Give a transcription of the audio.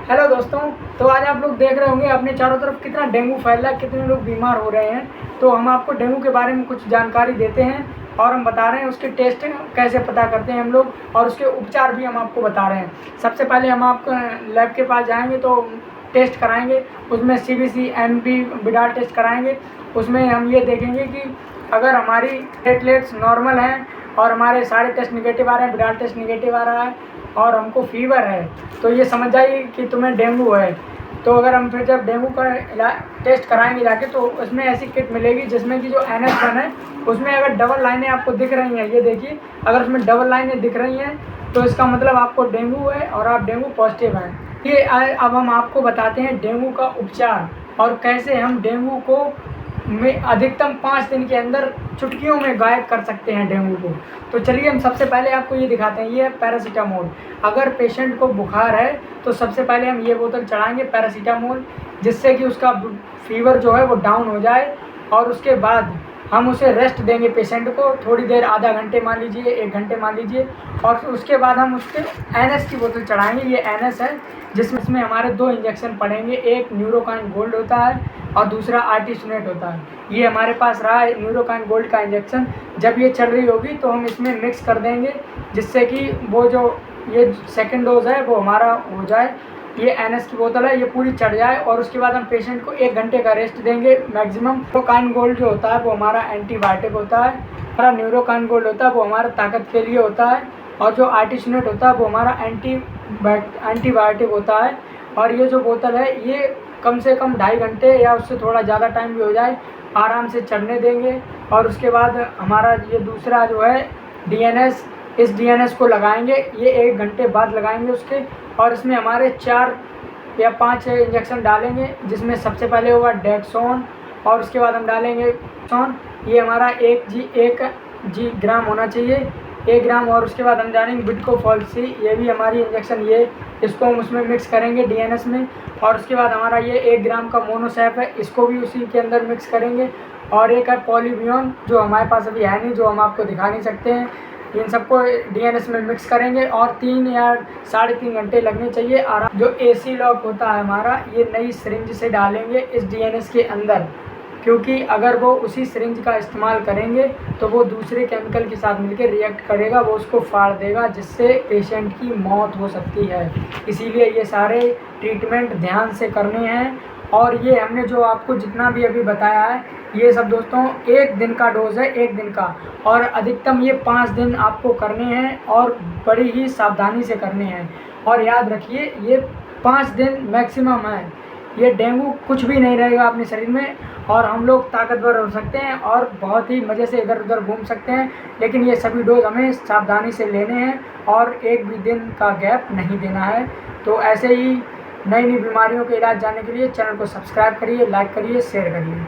Hello दोस्तों। तो आज आप लोग देख रहे होंगे अपने चारों तरफ कितना डेंगू फैल रहा है, कितने लोग बीमार हो रहे हैं। तो हम आपको डेंगू के बारे में कुछ जानकारी देते हैं और हम बता रहे हैं उसके टेस्ट कैसे पता करते हैं हम लोग, और उसके उपचार भी हम आपको बता रहे हैं। सबसे पहले हम आपको लैब के पास जाएंगे तो टेस्ट कराएंगे, उसमें CBC MB बिडाल टेस्ट कराएंगे। उसमें हम ये देखेंगे कि अगर हमारी प्लेटलेट्स नॉर्मल हैं और हमारे सारे टेस्ट निगेटिव आ रहे हैं, बिडाल टेस्ट निगेटिव आ रहा है और हमको फीवर है, तो ये समझ जाइए कि तुम्हें डेंगू है। तो अगर हम फिर जब डेंगू का टेस्ट कराएंगे जाके, तो उसमें ऐसी किट मिलेगी जिसमें कि जो NS1 है उसमें अगर डबल लाइनें आपको दिख रही हैं, ये देखिए, अगर उसमें डबल लाइनें दिख रही हैं तो इसका मतलब आपको डेंगू है और आप डेंगू पॉजिटिव हैं। ये अब हम आपको बताते हैं डेंगू का उपचार और कैसे हम डेंगू को में अधिकतम 5 दिन के अंदर चुटकियों में गायब कर सकते हैं डेंगू को। तो चलिए हम सबसे पहले आपको ये दिखाते हैं। ये है पैरासीटामोल। अगर पेशेंट को बुखार है तो सबसे पहले हम ये बोतल चढ़ाएंगे पैरासीटामोल, जिससे कि उसका फीवर जो है वो डाउन हो जाए, और उसके बाद हम उसे रेस्ट देंगे पेशेंट को थोड़ी देर, आधा घंटे मान लीजिए, 1 घंटे मान लीजिए, और उसके बाद हम उसके NS की बोतल चढ़ाएंगे। ये NS है जिसमें हमारे 2 इंजेक्शन पड़ेंगे, एक न्यूरोकाइन गोल्ड होता है और दूसरा आर्टिसुनेट होता है। ये हमारे पास रहा है न्यूरोकाइन गोल्ड का इंजेक्शन। जब ये चल रही होगी तो हम इसमें मिक्स कर देंगे, जिससे कि वो जो ये सेकेंड डोज है वो हमारा हो जाए। ये NS की बोतल है, ये पूरी चढ़ जाए, और उसके बाद हम पेशेंट को 1 घंटे का रेस्ट देंगे मैक्सिमम। न्यूरोकाइन गोल्ड जो होता है वो हमारा एंटीबायोटिक होता है, हमारा न्यूरोकाइन गोल्ड होता है वो हमारा ताकत के लिए होता है, और जो आर्टिसुनेट होता है वो हमारा एंटीबायोटिक होता है। और ये जो बोतल है ये कम से कम 2.5 घंटे या उससे थोड़ा ज़्यादा टाइम भी हो जाए आराम से चढ़ने देंगे। और उसके बाद हमारा ये दूसरा जो है DNS, इस DNS को लगाएंगे, ये 1 घंटे बाद लगाएंगे उसके, और इसमें हमारे 4 या 5 इंजेक्शन डालेंगे, जिसमें सबसे पहले होगा डेक्सोन, और उसके बाद हम डालेंगे सोन। ये हमारा 1 ग्राम होना चाहिए, 1 ग्राम, और उसके बाद हम डालेंगे बिटकोफॉल्सी, ये भी हमारी इंजेक्शन, ये इसको हम उसमें मिक्स करेंगे DNS में। और उसके बाद हमारा ये 1 ग्राम का मोनोसैप है, इसको भी उसी के अंदर मिक्स करेंगे। और एक है पॉलीबियन, जो हमारे पास अभी है नहीं, जो हम आपको दिखा नहीं सकते हैं। इन सबको DNS में मिक्स करेंगे और 3 या 3.5 घंटे लगने चाहिए आराम। जो AC लॉक होता है हमारा, ये नई सिरिंज से डालेंगे इस DNS के अंदर, क्योंकि अगर वो उसी सिरिंज का इस्तेमाल करेंगे तो वो दूसरे केमिकल के साथ मिलकर रिएक्ट करेगा, वो उसको फाड़ देगा, जिससे पेशेंट की मौत हो सकती है। इसीलिए ये सारे ट्रीटमेंट ध्यान से करने हैं। और ये हमने जो आपको जितना भी अभी बताया है, ये सब दोस्तों 1 दिन का डोज है, 1 दिन का, और अधिकतम ये 5 दिन आपको करने हैं और बड़ी ही सावधानी से करने हैं। और याद रखिए ये 5 दिन मैक्सिमम है, ये डेंगू कुछ भी नहीं रहेगा अपने शरीर में, और हम लोग ताकतवर हो सकते हैं और बहुत ही मज़े से इधर उधर घूम सकते हैं। लेकिन ये सभी डोज हमें सावधानी से लेने हैं और एक भी दिन का गैप नहीं देना है। तो ऐसे ही नई नई बीमारियों के इलाज जानने के लिए चैनल को सब्सक्राइब करिए, लाइक करिए, शेयर करिए।